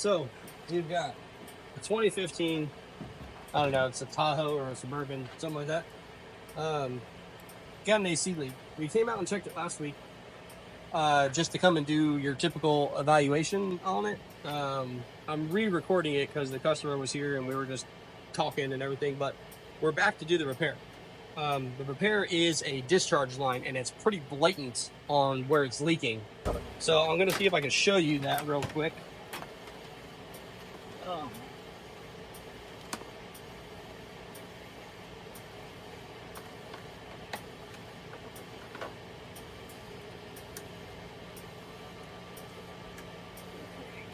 So you've got a 2015, I don't know, it's a Tahoe or a Suburban, something like that. Got an AC leak. We came out and checked it last week, just to come and do your typical evaluation on it. I'm re-recording it because the customer was here and we were just talking and everything, but we're back to do the repair. The repair is a discharge line and it's pretty blatant on where it's leaking. So I'm gonna see if I can show you that real quick.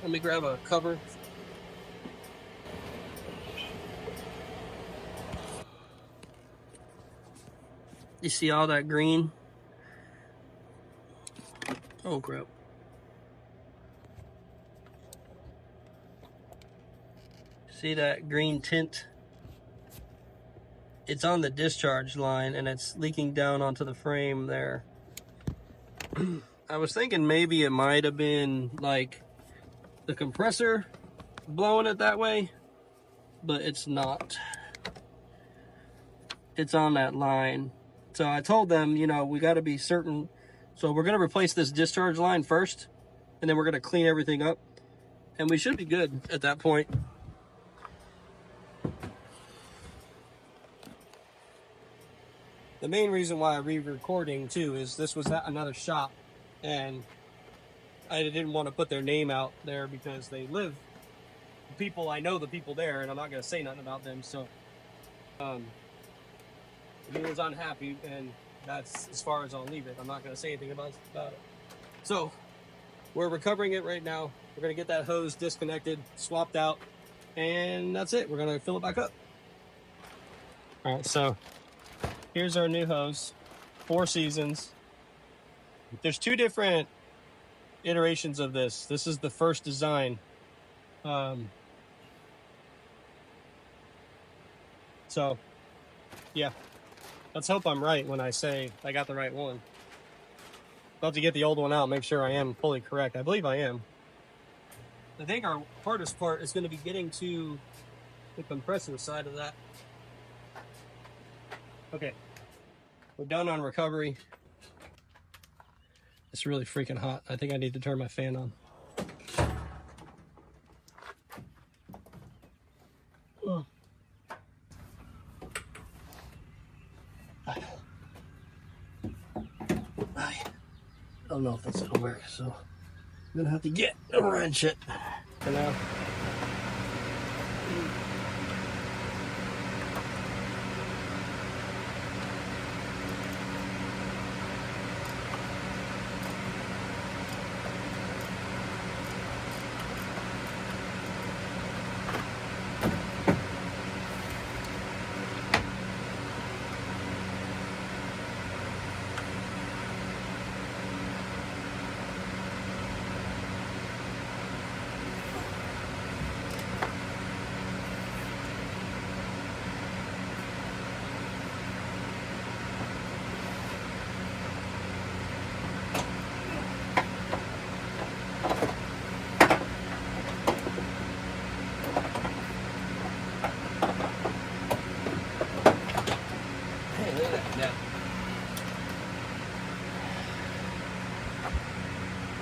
Let me grab a cover. You see all that green? Oh crap. See that green tint? It's on the discharge line and it's leaking down onto the frame there. I was thinking maybe it might have been like the compressor blowing it that way, but it's not. It's on that line. So I told them, you know, we got to be certain. So we're going to replace this discharge line first, and then we're going to clean everything up, and we should be good at that point. The main reason why I'm re-recording too is this was at another shop, and I didn't want to put their name out there because they live, people, I know the people there, and I'm not going to say nothing about them. So he was unhappy, and that's as far as I'll leave it. I'm not going to say anything about it. So we're recovering it right now. We're going to get that hose disconnected, swapped out, and that's it. We're going to fill it back up. All right, so here's our new hose, 4 seasons. There's 2 different iterations of this. This is the first design. So yeah, let's hope I'm right when I say I got the right one. I'll have to get the old one out, make sure I am fully correct. I believe I am. I think our hardest part is going to be getting to the compressor side of that. Okay, we're done on recovery. It's really freaking hot. I think I need to turn my fan on. I don't know if that's gonna work, so I'm gonna have to get a wrench it for now.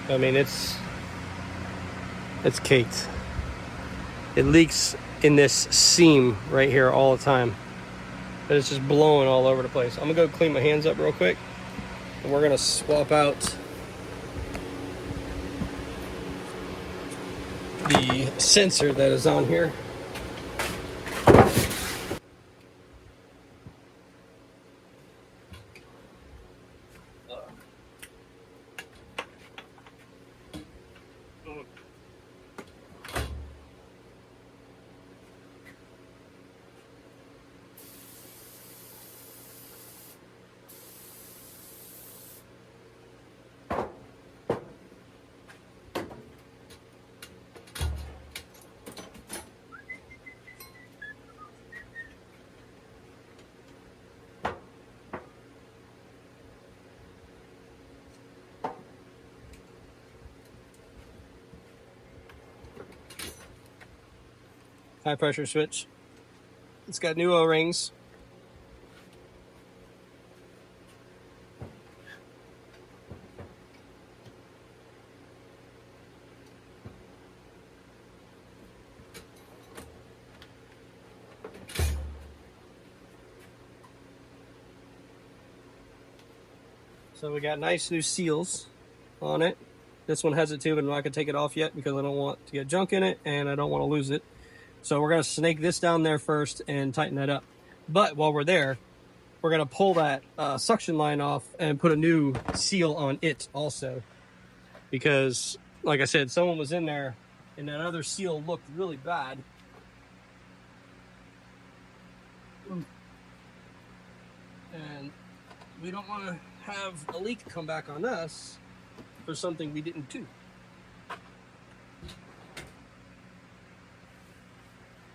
I mean, it's caked. It leaks in this seam right here all the time. But it's just blowing all over the place. I'm gonna go clean my hands up real quick, and we're gonna swap out the sensor that is on here. high pressure switch. It's got new O-rings. So we got nice new seals on it. This one has it too, but I'm not gonna take it off yet because I don't want to get junk in it and I don't want to lose it. So we're gonna snake this down there first and tighten that up. But while we're there, we're gonna pull that suction line off and put a new seal on it also. Because, like I said, someone was in there and that other seal looked really bad. And we don't want to have a leak come back on us for something we didn't do.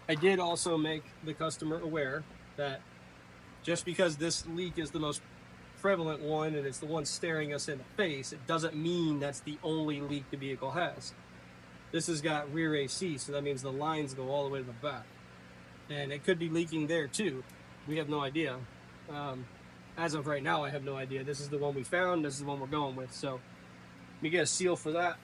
I did also make the customer aware that just because this leak is the most prevalent one and it's the one staring us in the face, it doesn't mean that's the only leak the vehicle has. This has got rear AC, so that means the lines go all the way to the back. And it could be leaking there too. We have no idea. As of right now, I have no idea. This is the one we found. This is the one we're going with. So let me get a seal for that.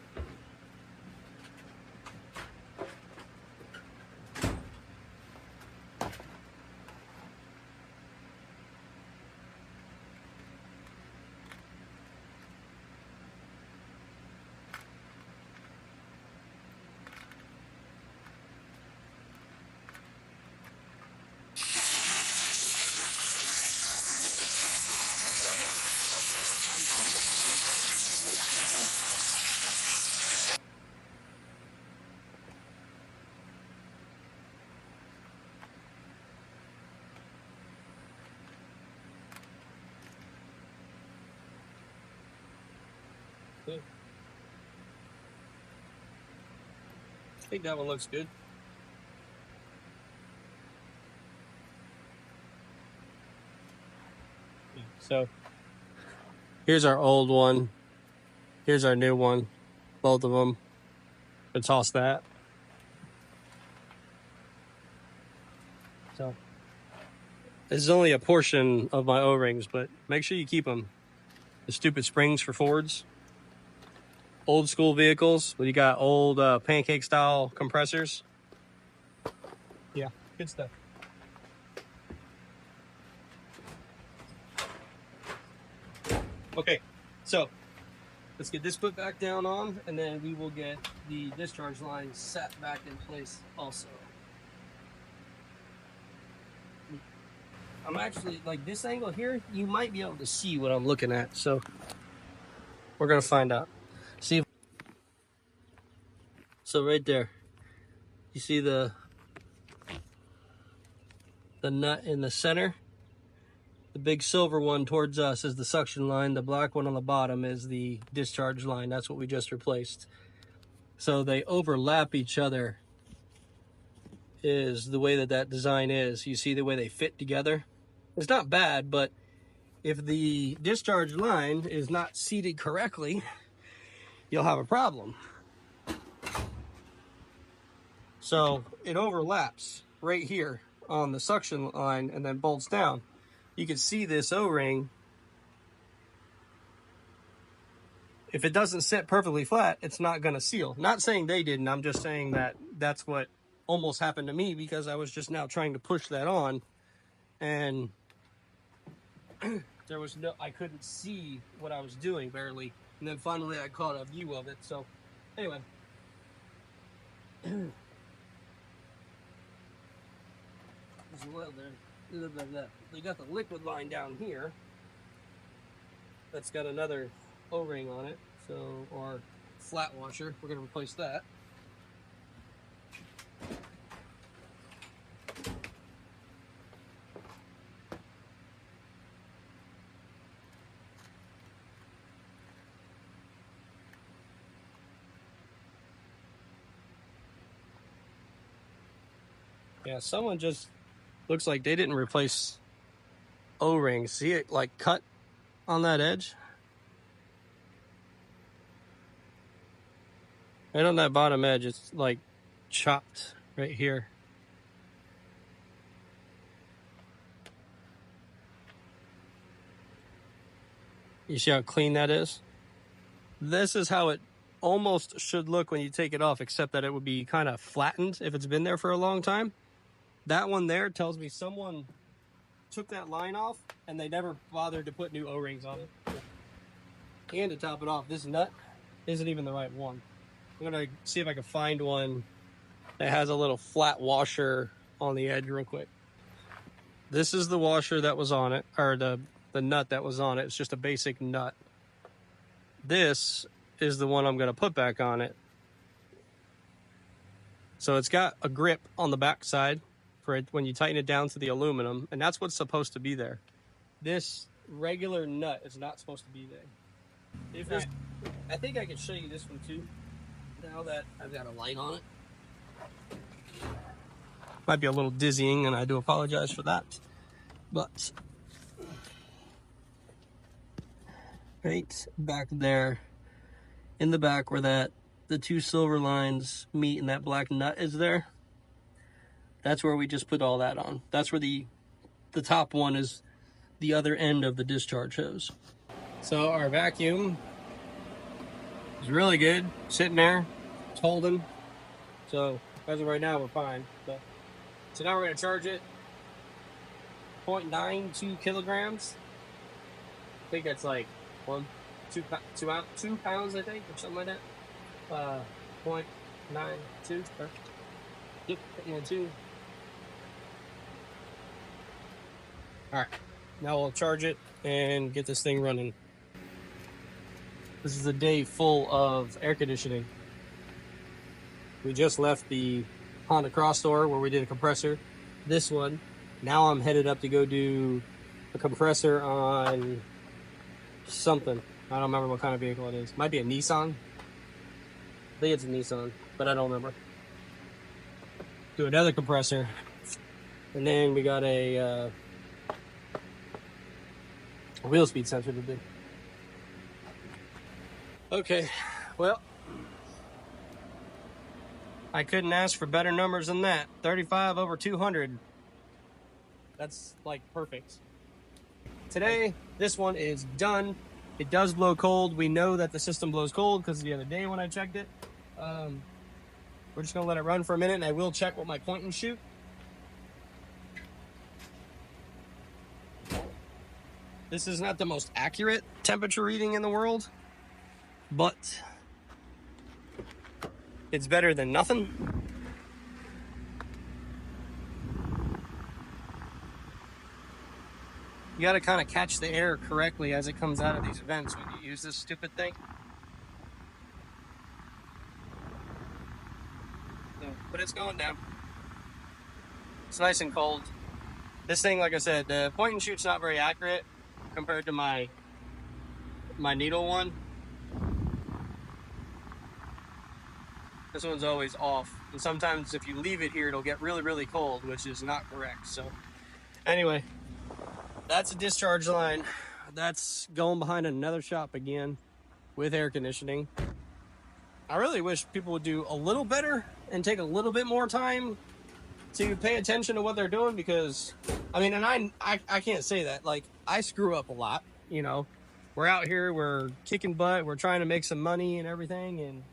Okay. I think that one looks good. So here's our old one. Here's our new one. Both of them. I'll toss that. So this is only a portion of my O-rings, but make sure you keep them. The stupid springs for Fords. Old school vehicles, where you got old pancake style compressors. Yeah, good stuff. Okay, so let's get this put back down on, and then we will get the discharge line set back in place also. I'm actually, like this angle here, you might be able to see what I'm looking at, so we're gonna find out. See, so right there, you see the nut in the center? The big silver one towards us is the suction line. The black one on the bottom is the discharge line. That's what we just replaced. So they overlap each other is the way that design is. You see the way they fit together? It's not bad, but if the discharge line is not seated correctly, you'll have a problem. So it overlaps right here on the suction line and then bolts down. You can see this O-ring. If it doesn't sit perfectly flat, it's not going to seal. Not saying they didn't. I'm just saying that that's what almost happened to me because I was just now trying to push that on and there was no, I couldn't see what I was doing barely. And then finally I caught a view of it. So anyway. There's a little bit of that. They got the liquid line down here. That's got another O-ring on it, so, or flat washer. We're going to replace that. Yeah, someone just looks like they didn't replace O-rings. See it like cut on that edge? Right on that bottom edge, it's like chopped right here. You see how clean that is? This is how it almost should look when you take it off, except that it would be kind of flattened if it's been there for a long time. That one there tells me someone took that line off and they never bothered to put new O-rings on it. And to top it off, this nut isn't even the right one. I'm gonna see if I can find one that has a little flat washer on the edge real quick. This is the washer that was on it, or the nut that was on it. It's just a basic nut. This is the one I'm gonna put back on it. So it's got a grip on the back side for it when you tighten it down to the aluminum, and that's what's supposed to be there. This regular nut is not supposed to be there. I think I can show you this one too, now that I've got a light on it. Might be a little dizzying, and I do apologize for that. But right back there in the back where the two silver lines meet and that black nut is there, that's where we just put all that on. That's where the top one is, the other end of the discharge hose. So our vacuum is really good, sitting there, it's holding. So as of right now, we're fine. So now we're gonna charge it 0.92 kilograms. I think that's like 2 pounds, I think, or something like that. 0.92, or, yep, 0.92. All right, now we'll charge it and get this thing running. This is a day full of air conditioning. We just left the Honda Cross store where we did a compressor. This one, now I'm headed up to go do a compressor on something. I don't remember what kind of vehicle it is. Might be a Nissan. I think it's a Nissan, but I don't remember. Do another compressor. And then we got a wheel speed sensor to do. Okay, well, I couldn't ask for better numbers than that. 35 over 200. That's like perfect. Today, this one is done. It does blow cold. We know that the system blows cold because the other day when I checked it. We're just gonna let it run for a minute, and I will check with my point and shoot. This is not the most accurate temperature reading in the world, but it's better than nothing. You gotta kind of catch the air correctly as it comes out of these vents when you use this stupid thing. So, but it's going down. It's nice and cold. This thing, like I said, the point and shoot's not very accurate compared to my needle one. This one's always off. And sometimes if you leave it here, it'll get really, really cold, which is not correct. So anyway, that's a discharge line. That's going behind another shop again with air conditioning. I really wish people would do a little better and take a little bit more time to pay attention to what they're doing, because I mean, and I can't say that, like, I screw up a lot, you know. We're out here, we're kicking butt, we're trying to make some money and everything, and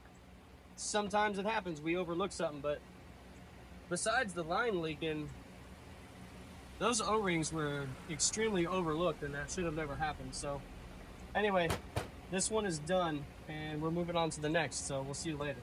sometimes it happens, we overlook something. But besides the line leaking, those O-rings were extremely overlooked, and that should have never happened. So anyway, this one is done and we're moving on to the next, so we'll see you later.